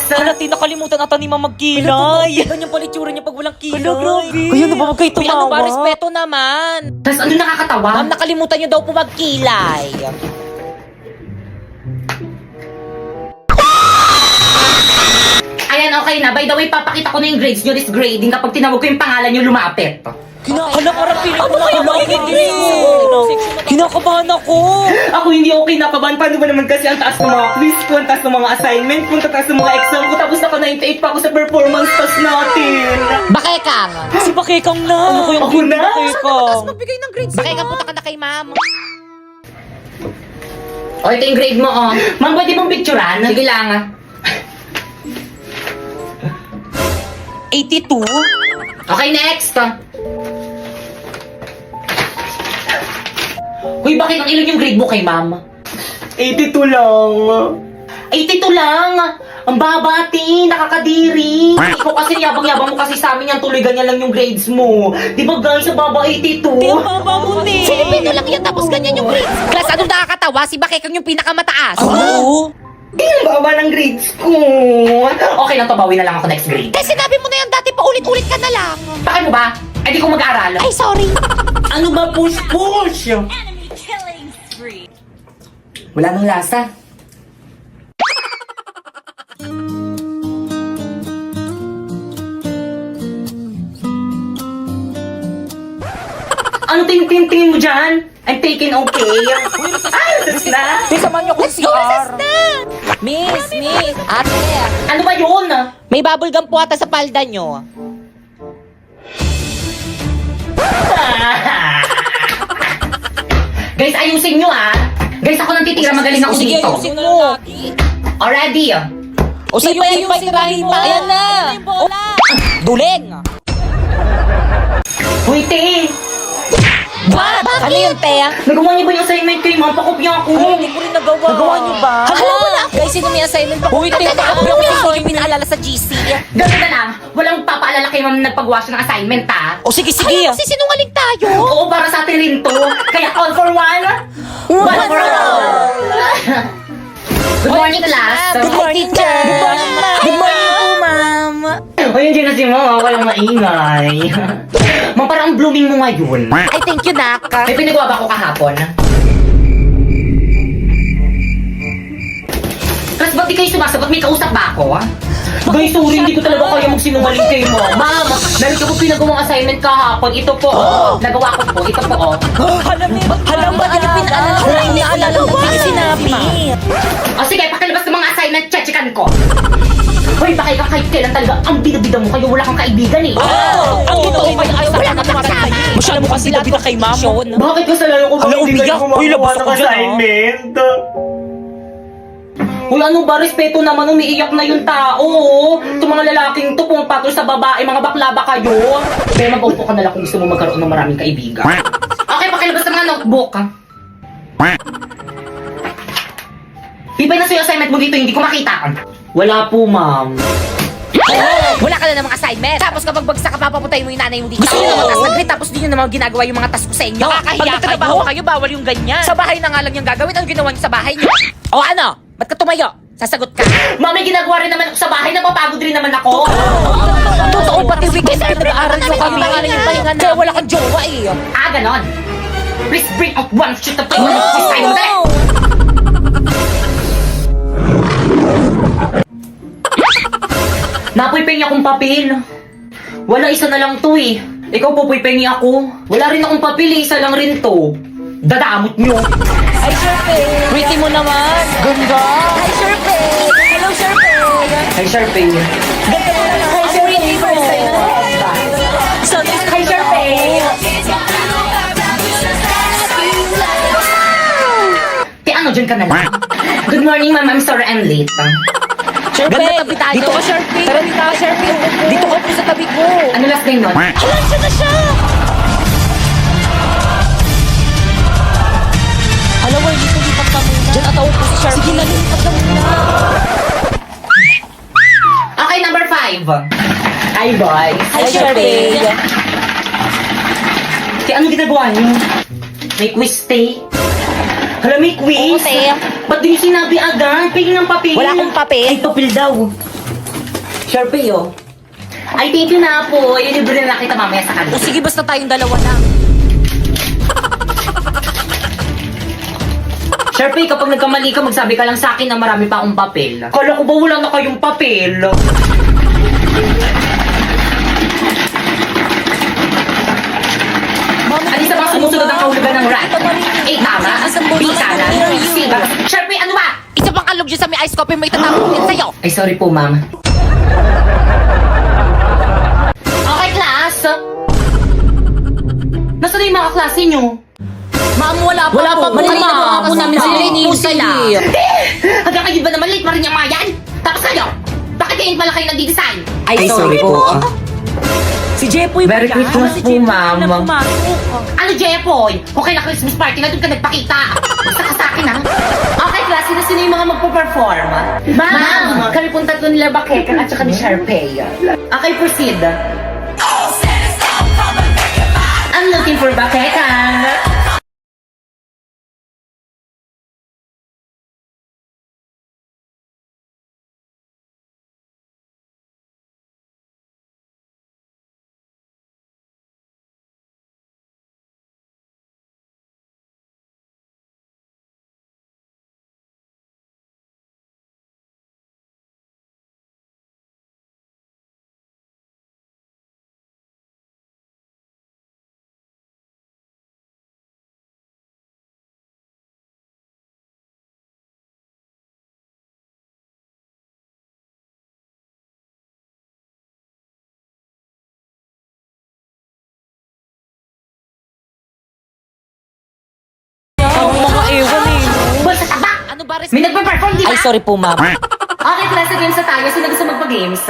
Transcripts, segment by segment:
Halati, nakalimutan ata ni Mama magkilay. Ganyan pala itsura niya pag walang kilay. Kaya na ba huwag kayo tumawa? Ano ba, respeto naman. Tapos ano nakakatawa? Ma'am, nakalimutan niyo daw po magkilay. Ayan, okay na. By the way, papakita ko na yung grades nyo. This grading kapag tinawag ko yung pangalan nyo, lumapit. Hala, parang feeling ko na kinakabahan ako. Ako hindi okay nakabahan. Paano ba naman kasi ang taas ng mga quiz ko, ang taas ng mga assignment ko, ang taas ng mga exam ko, tapos naka 98 pa ako sa performance test natin. Bakekang. Si Bakekang na. Ano ko yung Ako na? Bakekang? Magbigay ng grades. Bakekang, punta ka na kay Ma'am. O, ito yung grade mo, oh. Ma'am, pwede mong picturean? Sige lang, ah. 82? Okay, next. Uy, bakit ang ilan yung grade mo kay ma'am? 82 lang. 82 lang? Ang baba, ate. Nakakadiri. Ikaw kasi yabang-yabang mo kasi sa amin yan. Tuloy ganyan lang yung grades mo. Di ba guys, sa baba 82? Di ang baba mo, ni. Filipino lang yan tapos ganyan yung grades. Class, anong nakakatawa? Si Bakekang yung pinakamataas. Oo. Di ang baba ng grades ko. Okay lang to, bawi na lang ako next grade. Eh, sinabi mo na yan dati, paulit-ulit ka na lang. Bakit mo ba? Eh di ko mag-aaral. Ay, sorry. Ano ba push-push? Wala nang lasa. Ano tingin mo dyan? I'm taking okay. Sus na. Di samahan niyo ako Let's sa go, CR. recess na! Miss, ate. Ano ba yun? May bubble gum po ata sa palda niyo. Guys, ayusin nyo ah. Guys, ako nang titira. Magaling ako Sige, dito. ayusin mo. Already. O sa'yo pa yung tirahin mo. Ayan na. Duling. Uy, te. Ano yun, Tea? Nagawa niyo ba yung assignment kay ma'am? Pakopya ako. Hindi ko rin nagawa. Nagawa niyo ba? Hala, wala ako. Guys, sino may assignment pa? Uy, Tea, Ako ako yung pinaalala sa GC. Ganun na lang. Walang papaalala kay ma'am na nagpagawa siya ng assignment, ha? O sige, sige. Hala, sinungaling tayo. Oo, para sa atin rin to. Kaya all for one. One for all. Good morning, class. Good morning, teacher. Good morning, ma'am. Good morning po, ma'am. O, yun dyan na si mama. Walang maingay. Ma'am, parang ang blooming mo ngayon. Ay, thank you, Nak. May pinagawa ba ako kahapon? Class, ba't di kayo sumasagot? May kausap ba ako? Guys, sorry, hindi ko talaga kaya magsinungaling kay mo. Ma'am, meron ko pinagawang assignment kahapon. Ito po, nagawa ko po. Ito po, Halam ba niya pinaalala? Hindi naalala mo. Hindi sinabi. O sige, pakilabas ng mga assignment, chechikan ko. Hoy, baka ikaw kahit kailan talaga ang bida-bida mo, kayo wala kang kaibigan eh. Ang totoo kayo ay Wala ka kasama. masyado mo kasi bida kay ma'am. Bakit kasalanan ko ba Hala, hindi umiyak. kayo Uy, labas gumagawa ng ako dyan, assignment? Uy, ano ba? Respeto naman, umiiyak na yung tao. Itong mga lalaking to, pumapatol sa babae, mga bakla ba kayo? Kaya mag-upo ka na lang kung gusto mo magkaroon ng maraming kaibigan. Okay, pakilabas ng mga notebook. Ibay na sa'yo assignment mo dito, hindi ko makita. Wala po, ma'am. Wala ka na namang assignment. Tapos kapag bagsak ka, papapuntayin mo yung nanay mo dito. Gusto nyo naman task na grade, tapos di nyo naman ginagawa yung mga task ko sa inyo. Nakakahiya Pag nagtatrabaho kayo, bawal yung ganyan. Sa bahay na nga lang yung gagawin. Ano ginawa nyo sa bahay nyo? O ano? Ba't ka tumayo? Sasagot ka. Ma'am, may ginagawa rin naman ako sa bahay, napapagod rin naman ako. Totoo, pati weekend pinag-aaral nyo kami. Kaya wala kang jowa eh. Ah, ganon. Please bring out one sheet of paper. This time, dali. Napoy-pengi akong papel. Wala, isa na lang to eh. Ikaw po, pengi ako. Wala rin akong papel eh, isa lang rin to. Dadamot nyo. Ay, Sharpay. Pretty mo naman. Ganda. Hi, Sharpay! Hello, Sharpay! Hi, Sharpay. Hi, Sharpay. First time na. Hi, Sharpay. Te, ano, dyan ka na lang. Good morning, ma'am. I'm sorry I'm late. Sharpay. Ganda, tabi tayo. Dito ka, Sharpay. Tara, dito ka, Sharpay. Dito ka po sa tabi ko. Ano last name nun? Hala, siya na siya! Halaway, dito lipat ka muna. Diyan ata upo si Sharpay. Sige na, lipat ka muna. Okay, number 5. Hi, boys. Hi, Sharpay. Te, ano ginagawa niyo? May quiz, te. Hala, may quiz? Oo, te. Ba't di niyo sinabi agad? Pingin ng papel. Wala akong papel. Ay, papel daw. Sharpay, oh. Ay, thank you na po. Ilibre na kita mamaya sa O kanila. sige, basta tayong dalawa lang. Sharpay, kapag nagkamali ka, magsabi ka lang sa akin na marami pa akong papel. Kala ko ba wala na kayong papel? Alisa ba sumusunod ang kahulugan ng rat? A, tama. B, kanan. C, ba? Sharpay, ano ba? Isa pang kalog dyan sa may ice coffee, may tatapon din sa'yo. Ay, sorry po, ma'am. Okay, class. Nasaan na yung mga klase nyo? Ma'am, wala pa po. Kanina pa ako namin sila sila. Hanggang kayo ba naman late pa rin yung mga yan? Tapos kayo, bakit ngayon pala kayo nagdi-design? Ay, sorry po. Si Jepoy ba Merry yan? Christmas Si po, Jepoy ma'am. na pumasok. Ano, Jepoy? Okay na Christmas party na doon ka nagpakita. Basta ka sa akin, ha? Okay, class, sino yung mga magpo-perform? Ma'am, kami pong tatlo nila Bakekan at saka ni Sharpay. Okay, proceed. I'm looking for Bakekan. Ang mga ewan eh. Boy, sa tabak! Ano ba, May nagpa-perform, di ba? Ay, sorry po, ma'am. Okay, class, sa games na tayo. Sino gusto magpa-games?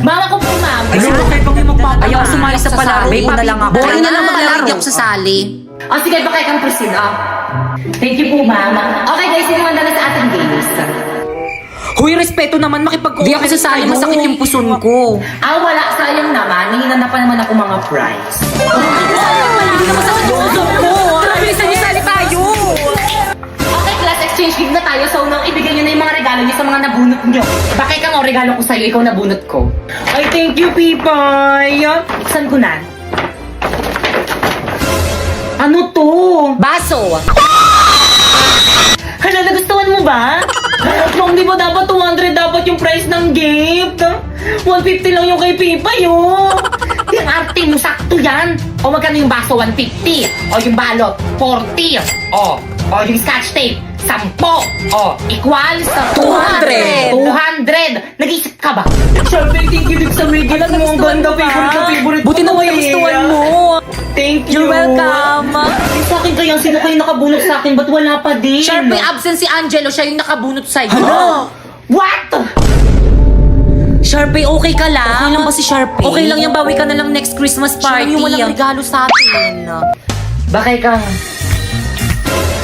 Mama ko po, ma'am. Ay, sino kayo pang magpapalaro? Ayaw sumali sa palaro May na lang ako. Boring na lang maglaro. maglaro. Hindi ako sasali. O, sige, baka kang proceed, Thank you po, ma'am. Okay, guys, sino handa na sa ating games? Huy, respeto naman makipag-cooperate. Di ako sasali, masakit yung puson ko. Wala. Sayang naman. Nanginan na pa naman ako mga prize. Hindi naman sa usok ko. Bilisan niyo sali tayo. Okay, class, exchange game na tayo. So, nung ibigay niyo na yung mga regalo niyo sa mga nabunot niyo. Bakit kang regalo ko sa'yo, ikaw nabunot ko. Ay, thank you, Pipay. Iksan ko na. Ano to? Baso. Hala, nagustuhan mo ba? Ma'am, di ba dapat 200 dapat yung price ng gift? 150 lang yung kay Pipay, Yung arte mo, sakto yan. O magkano yung baso, 150. O yung balot, 40. O yung scotch tape, 10. O, equals 200. 200. Nag-isip ka ba? Siyempre, kikilig sa may gilan mo. Ang ganda, favorite Buti na mo, may nagustuhan mo. Thank you. You're welcome. Sa akin kaya, sino kayo nakabunot sa akin? Ba't wala pa din? Sharpay, absent si Angelo. Siya yung nakabunot sa'yo. What? Sharpay, okay ka lang? Okay lang ba si Sharpay? Okay lang yan, bawi ka na lang next Christmas party. Siya yung walang regalo sa atin. Bakit ka?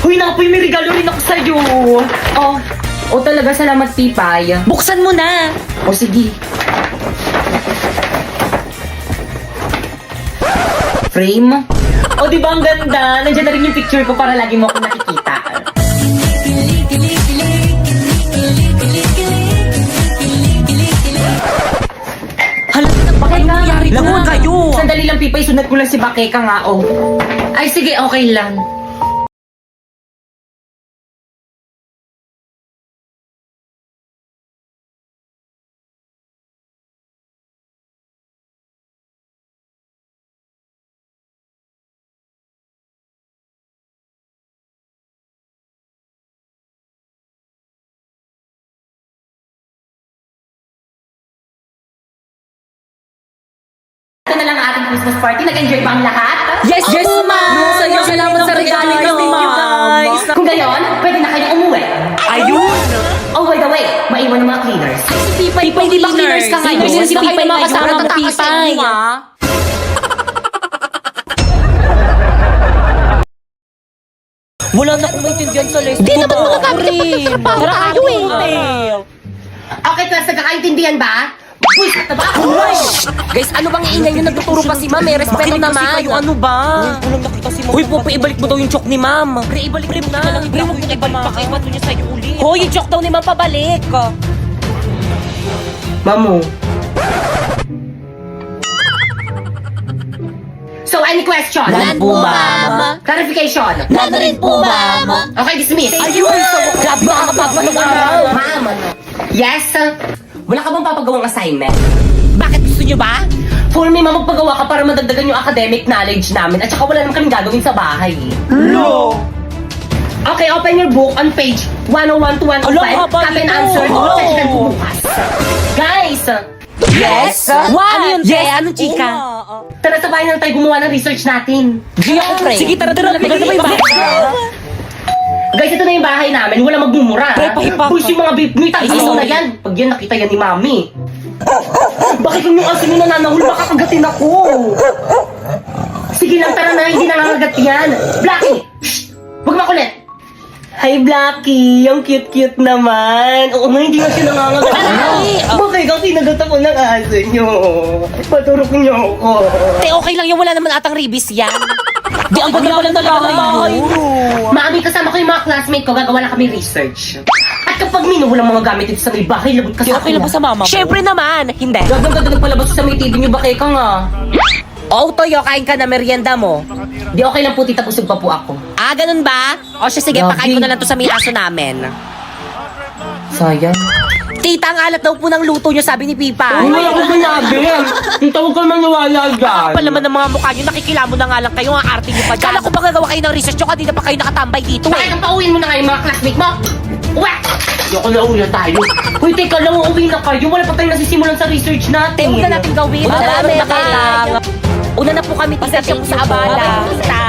Huy, napoy, may regalo rin ako sa'yo. Talaga, salamat, Pipay. Buksan mo na. O, sige. Frame? Di ba ang ganda? Nandiyan na rin yung picture ko para lagi mo ako nakikita. Hala, bakit nangyari to? Lagon kayo. Sandali lang, Pipay. Sunod ko lang si Bakeka nga, Ay, sige, okay lang. Ito na lang ang ating Christmas party. Nag-enjoy ba ang lahat? Yes, yes, ma'am. Salamat sa regalo niyo, Thank you, guys. Kung gayon, pwede na kayong umuwi. Ayun. Oh, by the way, maiwan ng mga cleaners. Si Pipay, hindi ba cleaners ka ngayon? Cleaners Si na kayo Pipay mga kasama mo, Pipay. Wala na akong maintindihan sa lesson. Di naman makakapit sa trabaho tayo Okay, class, nagkakaintindihan ba? Buisit na ba? Guys, ano bang iingay nyo? Nagtuturo pa si ma'am. Respeto Makinig kasi naman. kayo, ano ba? Kulang nakita si ma'am. Hoy, Popo, ibalik mo daw yung chok ni ma'am. Pre, ibalik mo na. Pre, huwag mo ibalik pa kay niya sa'yo ulit. Hoy, yung joke daw ni ma'am pabalik. Mamu, Any question? None po, ma'am. Clarification? None rin po, ma'am. Okay, dismiss. Ayun! Grabe ka kapagpahinga. Ma'am. Yes? Wala ka bang papagawang assignment? Bakit gusto nyo ba? For me, ma'am, magpagawa ka para madagdagan yung academic knowledge namin at saka wala naman kaming gagawin sa bahay. No! Okay, open your book on page 101 to 105. Alam, haba Copy and nito. answer. Oh. Session po bukas. Guys, Yes? What? Ano yun, Te? Ano, chika? tara sa bahay na tayo gumawa ng research natin. Sige, tara, tara. Tagal na ba yung bahay? Guys, ito na yung bahay namin. Wala magmumura. Pre, pahipak. Push yung mga beef mo. Itagis mo na yan. Pag yan, nakita yan ni Mami. Bakit yung asin yung nananahul? Makakagatin ako. Sige lang, tara na. Hindi nangangagat yan. Blackie! Shh! Huwag makulit. Hi, Blackie. Yung cute-cute naman. Oo nga, hindi nga siya nangangagat. Bakit ang kinagat ako ng aso nyo? Paturok nyo ako. Te, okay lang yan. Wala naman atang ribis yan. Di, ang ganda pala ng bahay mo. Mami, kasama ko yung mga classmate ko, gagawa lang kami research. At kapag minuhulang mga gamit dito sa may bahay, labot ka Di, sa okay akin. lang ba sa mama mo? Siyempre naman. Hindi. Gaganda nagpalabas sa may TV niyo, bakit ka nga? O, Toyo, kain ka na merienda mo. Di okay lang po, tita, busog pa po ako. Ah, ganun ba? O siya, sige, Grabe. pakain ko na lang to sa may aso namin. Sayang. Tita, ang alat daw po ng luto nyo, sabi ni Pipa. Wala ko sinabi. Tita, huwag ka maniwala dyan. Kapal naman ng mga mukha nyo, nakikilamo na nga lang kayo, ang arte nyo pa dyan. Kala ko ba gagawa kayo ng research nyo, kanina pa kayo nakatambay dito Bakit eh. ang pauwiin mo na kayo mga classmate mo? Uwe! Ayoko na uwi na tayo. Uy, teka lang, uuwi na kayo. Wala pa tayong nasisimulan sa research natin. Te, huwag na natin gawin. Madami Madami na kailangan. Una na po kami, tita, siya po sa abala. Tita.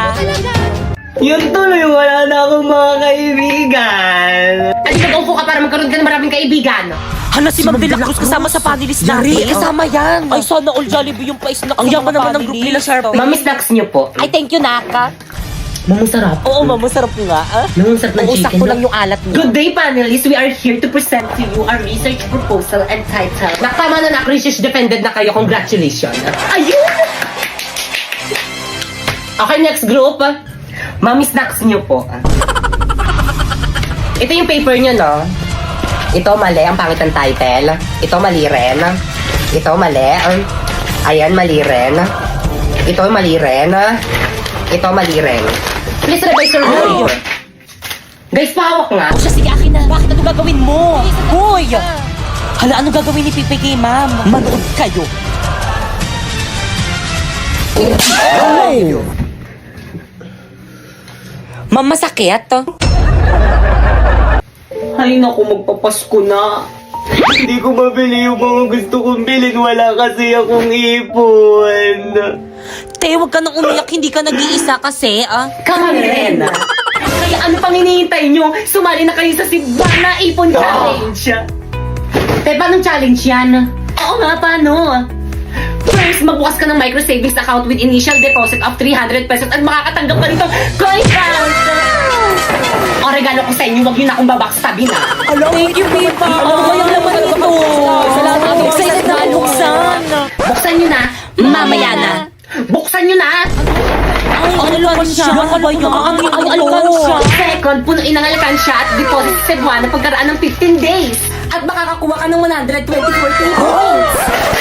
Yun tuloy, wala na akong mga kaibigan. At mag-upo ka para magkaroon ka ng maraming kaibigan. Hala, si Ma'am De La Cruz kasama sa panelist natin. Kasama yan. Ay, sana all Jollibee yung pa-snack. Ang yaman naman ng group nila, Sharpie. Mami, snacks niyo po. Ay, thank you, Naka. Mamang sarap. Oo, mama, sarap nga. Ah? Mamang sarap ng Uusap chicken. ko lang yung alat niyo. Good day, panelists. We are here to present to you our research proposal entitled Nakama na research defended na kayo. Congratulations. Ayun! Okay, next group. Mami, snacks niyo po. Ito yung paper niyo, no? Ito mali, ang pangit ng title. Ito mali rin. Ito mali. Ayan, mali rin. Ito mali rin. Ito mali rin. Please revise your paper. Guys, pahawak nga. O siya, sige, akin na. Bakit ano gagawin mo? Hoy! Hala, ano gagawin ni Pipi kay ma'am? Manood kayo. Ma'am, masakit. Ay naku, magpapasko na. Hindi ko mabili yung mga gusto kong bilhin. Wala kasi akong ipon. Te, huwag ka nang umiyak. Hindi ka nag-iisa kasi, ah. Kami rin. Kaya ano pang hinihintay nyo? Sumali na kayo sa Cebuana Ipon Challenge. Te, paano challenge yan? Oo nga, paano? First, magbukas ka ng micro savings account with initial deposit of 300 pesos at makakatanggap ka nito coin count! O regalo ko sa inyo, huwag yun akong babackstabin na. Thank you, Pipa. Alam mo yung laman nito. Salamat. Excited na buksan. Buksan nyo na. Mamaya na. Buksan nyo na. Ay, alkansya. Ano ba yun? Ang alkansya. Second, punuin ang alkansya at deposit sa Cebuana pagkaraan ng 15 days. At makakakuha ka ng 124k points.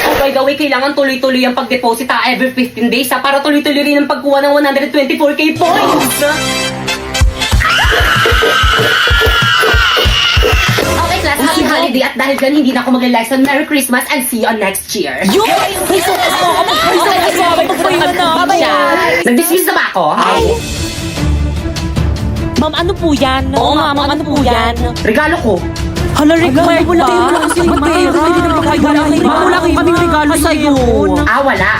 Oh, by the way, kailangan tuloy-tuloy ang pag-deposit every 15 days para tuloy-tuloy rin ang pagkuha ng 124k points. Okay, class, happy holiday at dahil dyan hindi na ako mag-lesson. Merry Christmas and see you on next year. Yun! Ay, so mo. Okay, Magpahinga na. Nag-dismiss na ba ako? Ma'am, ano po yan? Oo nga, ma'am, ano po yan? Regalo ko. Hala, required ba? Wala kasi wala kaming regalo sa'yo. Wala.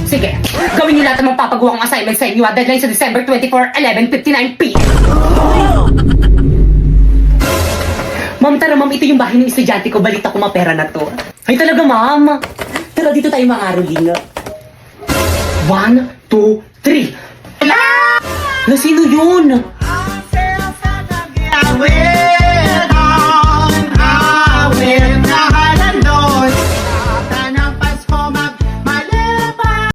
Sige, gawin niyo lahat ng magpapagawang assignment sa inyo. Deadline sa December 24, 11:59 p.m. Ma'am, tara ma'am, ito yung bahay ng estudyante ko. Balita ko mapera na to. Ay talaga ma'am. Tara dito tayo makaroling. 1, 2, 3. Na sino yun? I will